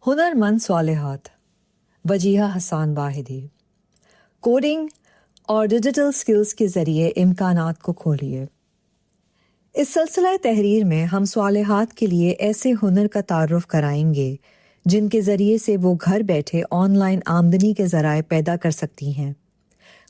ہنرمند صالحات، وجیہہ حسان واحدی۔ کوڈنگ اور digital skills کے ذریعے امکانات کو کھولیے۔ اس سلسلہ تحریر میں ہم صالحات کے لیے ایسے ہنر کا تعارف کرائیں گے جن کے ذریعے سے وہ گھر بیٹھے آن لائن آمدنی کے ذرائع پیدا کر سکتی ہیں۔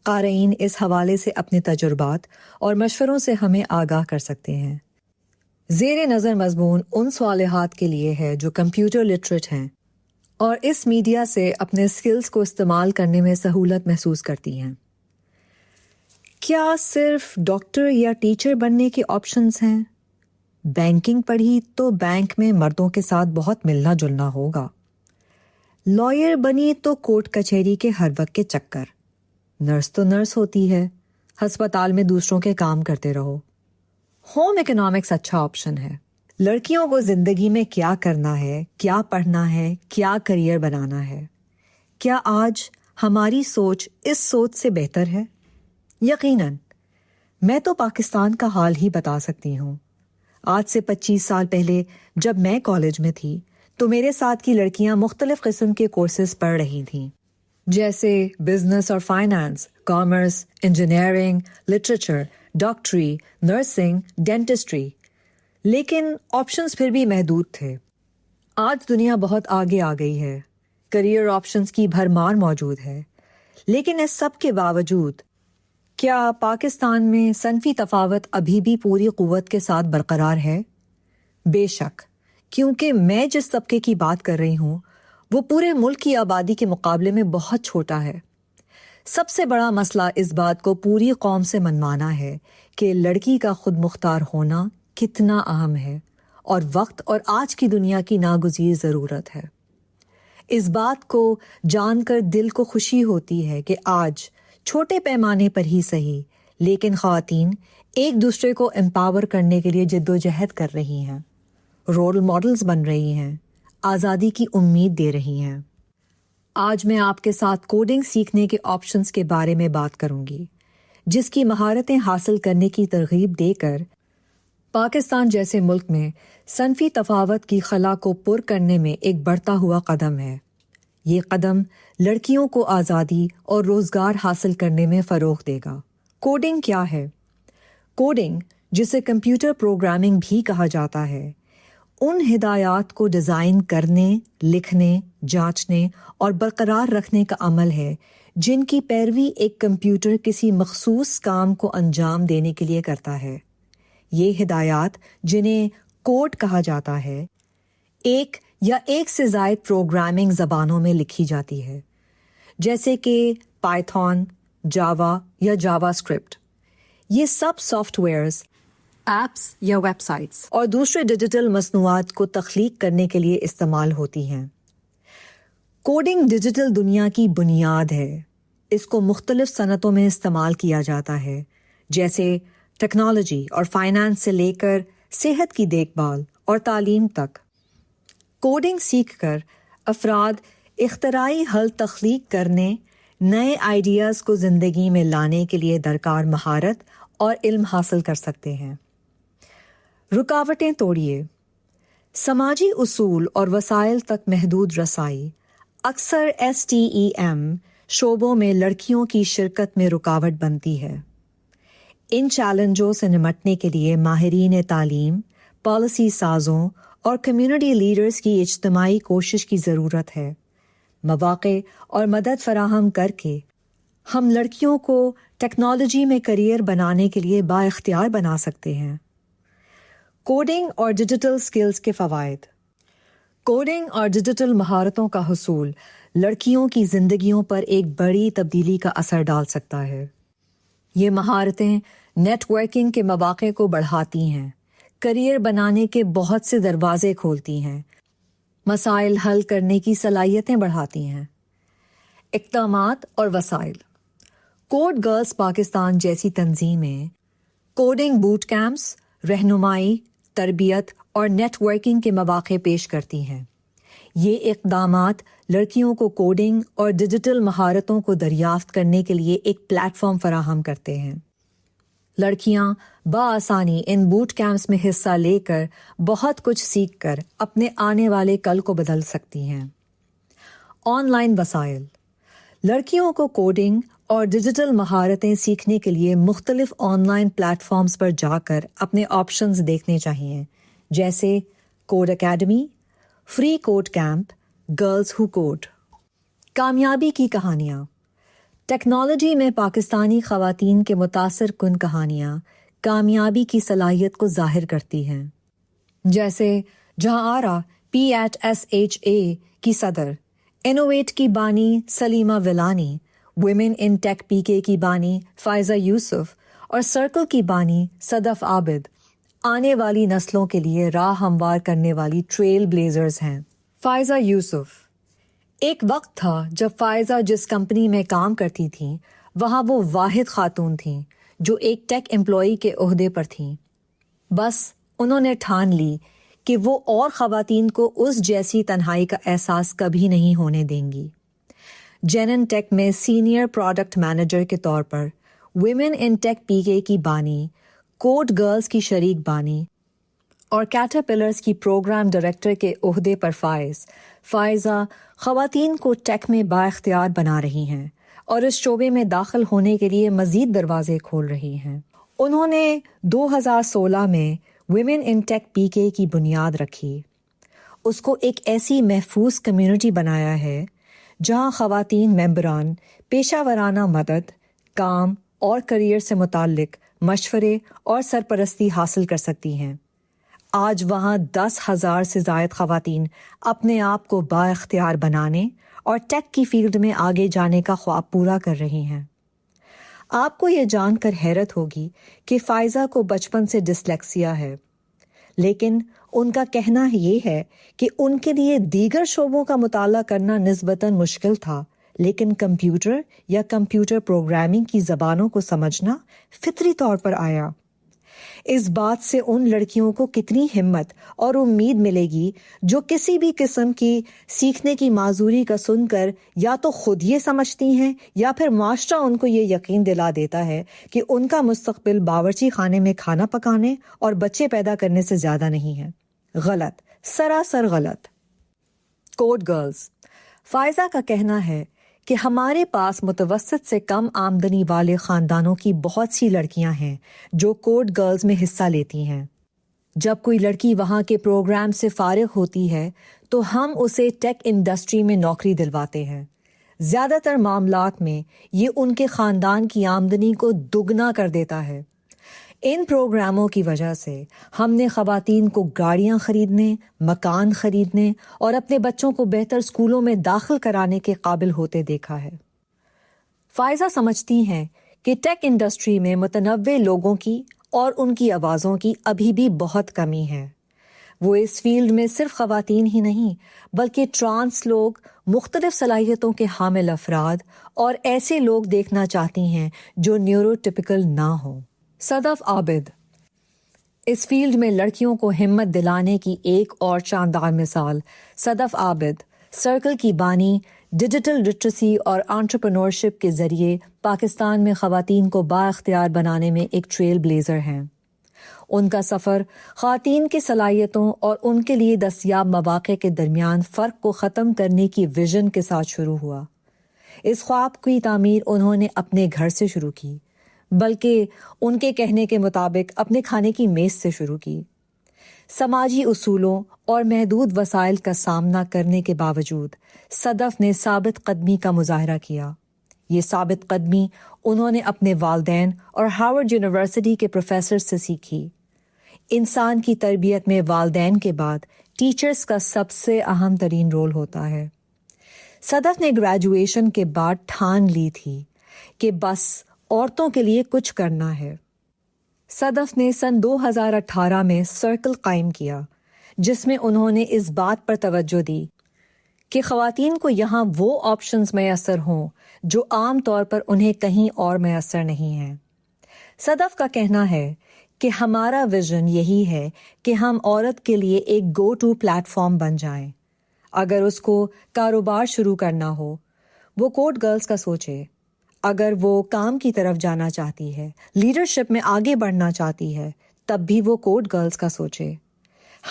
قارئین اس حوالے سے اپنے تجربات اور مشوروں سے ہمیں آگاہ کر سکتے ہیں۔ زیر نظر مضمون ان صالحات کے لیے ہے جو کمپیوٹر لٹریٹ ہیں اور اس میڈیا سے اپنے سکلز کو استعمال کرنے میں سہولت محسوس کرتی ہیں۔ کیا صرف ڈاکٹر یا ٹیچر بننے کے آپشنز ہیں؟ بینکنگ پڑھی تو بینک میں مردوں کے ساتھ بہت ملنا جلنا ہوگا۔ لائر بنی تو کورٹ کچہری کے ہر وقت کے چکر۔ نرس تو نرس ہوتی ہے، ہسپتال میں دوسروں کے کام کرتے رہو۔ ہوم اکنامکس اچھا آپشن ہے۔ لڑکیوں کو زندگی میں کیا کرنا ہے، کیا پڑھنا ہے، کیا کریئر بنانا ہے؟ کیا آج ہماری سوچ اس سوچ سے بہتر ہے؟ یقیناً۔ میں تو پاکستان کا حال ہی بتا سکتی ہوں۔ آج سے 25 سال پہلے جب میں کالج میں تھی تو میرے ساتھ کی لڑکیاں مختلف قسم کے کورسز پڑھ رہی تھیں، جیسے بزنس اور فائنانس، کامرس، انجینئرنگ، لٹریچر، ڈاکٹری، نرسنگ، ڈینٹسٹری، لیکن آپشنز پھر بھی محدود تھے۔ آج دنیا بہت آگے آ گئی ہے، کریئر آپشنز کی بھرمار موجود ہے، لیکن اس سب کے باوجود کیا پاکستان میں صنفی تفاوت ابھی بھی پوری قوت کے ساتھ برقرار ہے؟ بے شک، کیونکہ میں جس طبقے کی بات کر رہی ہوں وہ پورے ملک کی آبادی کے مقابلے میں بہت چھوٹا ہے۔ سب سے بڑا مسئلہ اس بات کو پوری قوم سے منوانا ہے کہ لڑکی کا خود مختار ہونا کتنا اہم ہے اور وقت اور آج کی دنیا کی ناگزیر ضرورت ہے۔ اس بات کو جان کر دل کو خوشی ہوتی ہے کہ آج چھوٹے پیمانے پر ہی صحیح لیکن خواتین ایک دوسرے کو امپاور کرنے کے لیے جدوجہد کر رہی ہیں، رول ماڈلز بن رہی ہیں، آزادی کی امید دے رہی ہیں۔ آج میں آپ کے ساتھ کوڈنگ سیکھنے کے آپشنز کے بارے میں بات کروں گی، جس کی مہارتیں حاصل کرنے کی ترغیب دے کر پاکستان جیسے ملک میں صنفی تفاوت کی خلا کو پر کرنے میں ایک بڑھتا ہوا قدم ہے۔ یہ قدم لڑکیوں کو آزادی اور روزگار حاصل کرنے میں فروغ دے گا۔ کوڈنگ کیا ہے؟ کوڈنگ، جسے کمپیوٹر پروگرامنگ بھی کہا جاتا ہے، ان ہدایات کو ڈیزائن کرنے، لکھنے، جانچنے اور برقرار رکھنے کا عمل ہے جن کی پیروی ایک کمپیوٹر کسی مخصوص کام کو انجام دینے کے لیے کرتا ہے۔ یہ ہدایات، جنہیں کوڈ کہا جاتا ہے، ایک یا ایک سے زائد پروگرامنگ زبانوں میں لکھی جاتی ہے، جیسے کہ پائتھون، جاوا یا جاوا اسکرپٹ۔ یہ سب سافٹ ویئرز، ایپس یا ویب سائٹس اور دوسرے ڈیجیٹل مصنوعات کو تخلیق کرنے کے لیے استعمال ہوتی ہیں۔ کوڈنگ ڈیجیٹل دنیا کی بنیاد ہے۔ اس کو مختلف صنعتوں میں استعمال کیا جاتا ہے، جیسے ٹیکنالوجی اور فائنانس سے لے کر صحت کی دیکھ بھال اور تعلیم تک۔ کوڈنگ سیکھ کر افراد اختراعی حل تخلیق کرنے، نئے آئیڈیاز کو زندگی میں لانے کے لیے درکار مہارت اور علم حاصل کر سکتے ہیں۔ رکاوٹیں توڑیے۔ سماجی اصول اور وسائل تک محدود رسائی اکثر STEM شعبوں میں لڑکیوں کی شرکت میں رکاوٹ بنتی ہے۔ ان چیلنجوں سے نمٹنے کے لیے ماہرین تعلیم، پالیسی سازوں اور کمیونٹی لیڈرز کی اجتماعی کوشش کی ضرورت ہے۔ مواقع اور مدد فراہم کر کے ہم لڑکیوں کو ٹیکنالوجی میں کریئر بنانے کے لیے بااختیار بنا سکتے ہیں۔ کوڈنگ اور ڈیجیٹل سکلز کے فوائد۔ کوڈنگ اور ڈیجیٹل مہارتوں کا حصول لڑکیوں کی زندگیوں پر ایک بڑی تبدیلی کا اثر ڈال سکتا ہے۔ یہ مہارتیں نیٹ ورکنگ کے مواقع کو بڑھاتی ہیں، کریئر بنانے کے بہت سے دروازے کھولتی ہیں، مسائل حل کرنے کی صلاحیتیں بڑھاتی ہیں۔ اقدامات اور وسائل۔ کوڈ گرلز پاکستان جیسی تنظیمیں کوڈنگ بوٹ کیمپس، رہنمائی، تربیت اور نیٹ ورکنگ کے مواقع پیش کرتی ہیں۔ یہ اقدامات لڑکیوں کو کوڈنگ اور ڈیجیٹل مہارتوں کو دریافت کرنے کے لیے ایک پلیٹ فارم فراہم کرتے ہیں۔ لڑکیاں بآسانی ان بوٹ کیمپس میں حصہ لے کر بہت کچھ سیکھ کر اپنے آنے والے کل کو بدل سکتی ہیں۔ آن لائن وسائل. لڑکیوں کو کوڈنگ اور ڈیجیٹل مہارتیں سیکھنے کے لیے مختلف آن لائن پلیٹ فارمز پر جا کر اپنے آپشنز دیکھنے چاہیے، جیسے Codecademy, free code camp, girls who code. کامیابی کی کہانیاں. ٹیکنالوجی میں پاکستانی خواتین کے متاثر کن کہانیاں کامیابی کی صلاحیت کو ظاہر کرتی ہیں، جیسے جہاں آرا PATSHA کی صدر، انوویٹ کی بانی Saleema Valani, women in tech PK کی بانی فائزہ یوسف اور سرکل کی بانی صدف عابد آنے والی نسلوں کے لیے راہ ہموار کرنے والی ٹریل بلیزرز ہیں. فائزہ یوسف. ایک وقت تھا جب فائزہ جس کمپنی میں کام کرتی تھیں وہاں وہ واحد خاتون تھیں جو ایک ٹیک امپلائی کے عہدے پر تھیں. بس انہوں نے ٹھان لی کہ وہ اور خواتین کو اس جیسی تنہائی کا احساس کبھی نہیں ہونے دیں گی. جینن ٹیک میں سینئر پروڈکٹ مینیجر کے طور پر ویمن ان ٹیک PK کی بانی، کوڈ گرلز کی شریک بانی اور کیٹرپلرز کی پروگرام ڈائریکٹر کے عہدے پر فائزہ خواتین کو ٹیک میں بااختیار بنا رہی ہیں اور اس شعبے میں داخل ہونے کے لیے مزید دروازے کھول رہی ہیں. انہوں نے 2016 میں ویمن ان ٹیک PK کی بنیاد رکھی. اس کو ایک ایسی محفوظ کمیونٹی بنایا ہے جہاں خواتین ممبران پیشہ ورانہ مدد، کام اور کریئر سے متعلق مشورے اور سرپرستی حاصل کر سکتی ہیں. آج وہاں 10,000 سے زائد خواتین اپنے آپ کو بااختیار بنانے اور ٹیک کی فیلڈ میں آگے جانے کا خواب پورا کر رہی ہیں. آپ کو یہ جان کر حیرت ہوگی کہ فائزہ کو بچپن سے ڈسلیکسیا ہے، لیکن ان کا کہنا یہ ہے کہ ان کے لیے دیگر شعبوں کا مطالعہ کرنا نسبتاً مشکل تھا، لیکن کمپیوٹر یا کمپیوٹر پروگرامنگ کی زبانوں کو سمجھنا فطری طور پر آیا. اس بات سے ان لڑکیوں کو کتنی ہمت اور امید ملے گی جو کسی بھی قسم کی سیکھنے کی معذوری کا سن کر یا تو خود یہ سمجھتی ہیں یا پھر معاشرہ ان کو یہ یقین دلا دیتا ہے کہ ان کا مستقبل باورچی خانے میں کھانا پکانے اور بچے پیدا کرنے سے زیادہ نہیں ہے. غلط، سراسر غلط. Code girls. فائزہ کا کہنا ہے کہ ہمارے پاس متوسط سے کم آمدنی والے خاندانوں کی بہت سی لڑکیاں ہیں جو کوڈ گرلز میں حصہ لیتی ہیں. جب کوئی لڑکی وہاں کے پروگرام سے فارغ ہوتی ہے تو ہم اسے ٹیک انڈسٹری میں نوکری دلواتے ہیں. زیادہ تر معاملات میں یہ ان کے خاندان کی آمدنی کو دگنا کر دیتا ہے. ان پروگراموں کی وجہ سے ہم نے خواتین کو گاڑیاں خریدنے، مکان خریدنے اور اپنے بچوں کو بہتر اسکولوں میں داخل کرانے کے قابل ہوتے دیکھا ہے. فائزہ سمجھتی ہیں کہ ٹیک انڈسٹری میں متنوع لوگوں کی اور ان کی آوازوں کی ابھی بھی بہت کمی ہے. وہ اس فیلڈ میں صرف خواتین ہی نہیں بلکہ ٹرانس لوگ، مختلف صلاحیتوں کے حامل افراد اور ایسے لوگ دیکھنا چاہتی ہیں جو نیوروٹیپیکل نہ ہوں. صدف عابد. اس فیلڈ میں لڑکیوں کو ہمت دلانے کی ایک اور شاندار مثال صدف عابد، سرکل کی بانی، ڈیجیٹل لٹریسی اور انٹرپرینورشپ کے ذریعے پاکستان میں خواتین کو بااختیار بنانے میں ایک ٹریل بلیزر ہیں. ان کا سفر خواتین کی صلاحیتوں اور ان کے لیے دستیاب مواقع کے درمیان فرق کو ختم کرنے کی ویژن کے ساتھ شروع ہوا. اس خواب کی تعمیر انہوں نے اپنے گھر سے شروع کی، بلکہ ان کے کہنے کے مطابق اپنے کھانے کی میز سے شروع کی. سماجی اصولوں اور محدود وسائل کا سامنا کرنے کے باوجود صدف نے ثابت قدمی کا مظاہرہ کیا. یہ ثابت قدمی انہوں نے اپنے والدین اور ہارورڈ یونیورسٹی کے پروفیسر سے سیکھی. انسان کی تربیت میں والدین کے بعد ٹیچرز کا سب سے اہم ترین رول ہوتا ہے. صدف نے گریجویشن کے بعد ٹھان لی تھی کہ بس عورتوں کے لیے کچھ کرنا ہے. صدف نے سن 2018 میں سرکل قائم کیا، جس میں انہوں نے اس بات پر توجہ دی کہ خواتین کو یہاں وہ آپشنز میسر ہوں جو عام طور پر انہیں کہیں اور میسر نہیں ہیں. صدف کا کہنا ہے کہ ہمارا ویژن یہی ہے کہ ہم عورت کے لیے ایک گو ٹو پلیٹ فارم بن جائیں. اگر اس کو کاروبار شروع کرنا ہو، وہ کوڈ گرلز کا سوچے. اگر وہ کام کی طرف جانا چاہتی ہے، لیڈرشپ میں آگے بڑھنا چاہتی ہے، تب بھی وہ کوڈ گرلز کا سوچے.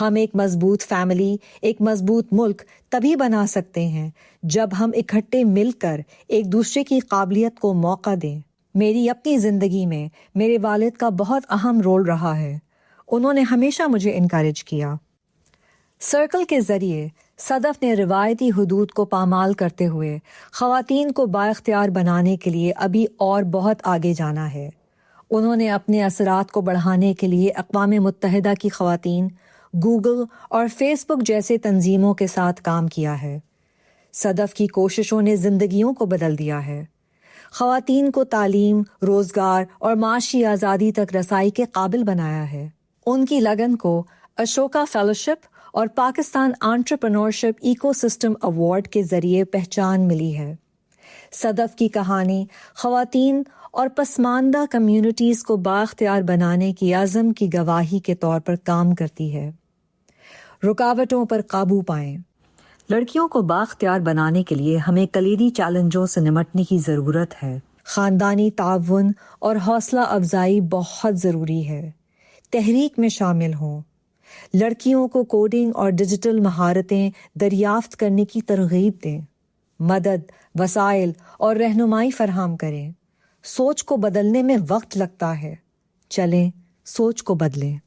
ہم ایک مضبوط فیملی، ایک مضبوط ملک تبھی بنا سکتے ہیں جب ہم اکٹھے مل کر ایک دوسرے کی قابلیت کو موقع دیں۔ میری اپنی زندگی میں میرے والد کا بہت اہم رول رہا ہے۔ انہوں نے ہمیشہ مجھے انکریج کیا۔ سرکل کے ذریعے صدف نے روایتی حدود کو پامال کرتے ہوئے خواتین کو بااختیار بنانے کے لیے ابھی اور بہت آگے جانا ہے۔ انہوں نے اپنے اثرات کو بڑھانے کے لیے اقوام متحدہ کی خواتین، گوگل اور فیس بک جیسے تنظیموں کے ساتھ کام کیا ہے۔ صدف کی کوششوں نے زندگیوں کو بدل دیا ہے، خواتین کو تعلیم، روزگار اور معاشی آزادی تک رسائی کے قابل بنایا ہے۔ ان کی لگن کو اشوکا فیلوشپ اور Pakistan entrepreneurship ecosystem award کے ذریعے پہچان ملی ہے۔ صدف کی کہانی خواتین اور پسماندہ کمیونٹیز کو بااختیار بنانے کی عزم کی گواہی کے طور پر کام کرتی ہے۔ رکاوٹوں پر قابو پائیں۔ لڑکیوں کو بااختیار بنانے کے لیے ہمیں کلیدی چیلنجوں سے نمٹنے کی ضرورت ہے۔ خاندانی تعاون اور حوصلہ افزائی بہت ضروری ہے۔ تحریک میں شامل ہوں۔ لڑکیوں کو کوڈنگ اور ڈیجیٹل مہارتیں دریافت کرنے کی ترغیب دیں۔ مدد، وسائل اور رہنمائی فراہم کریں۔ سوچ کو بدلنے میں وقت لگتا ہے۔ چلیں، سوچ کو بدلیں۔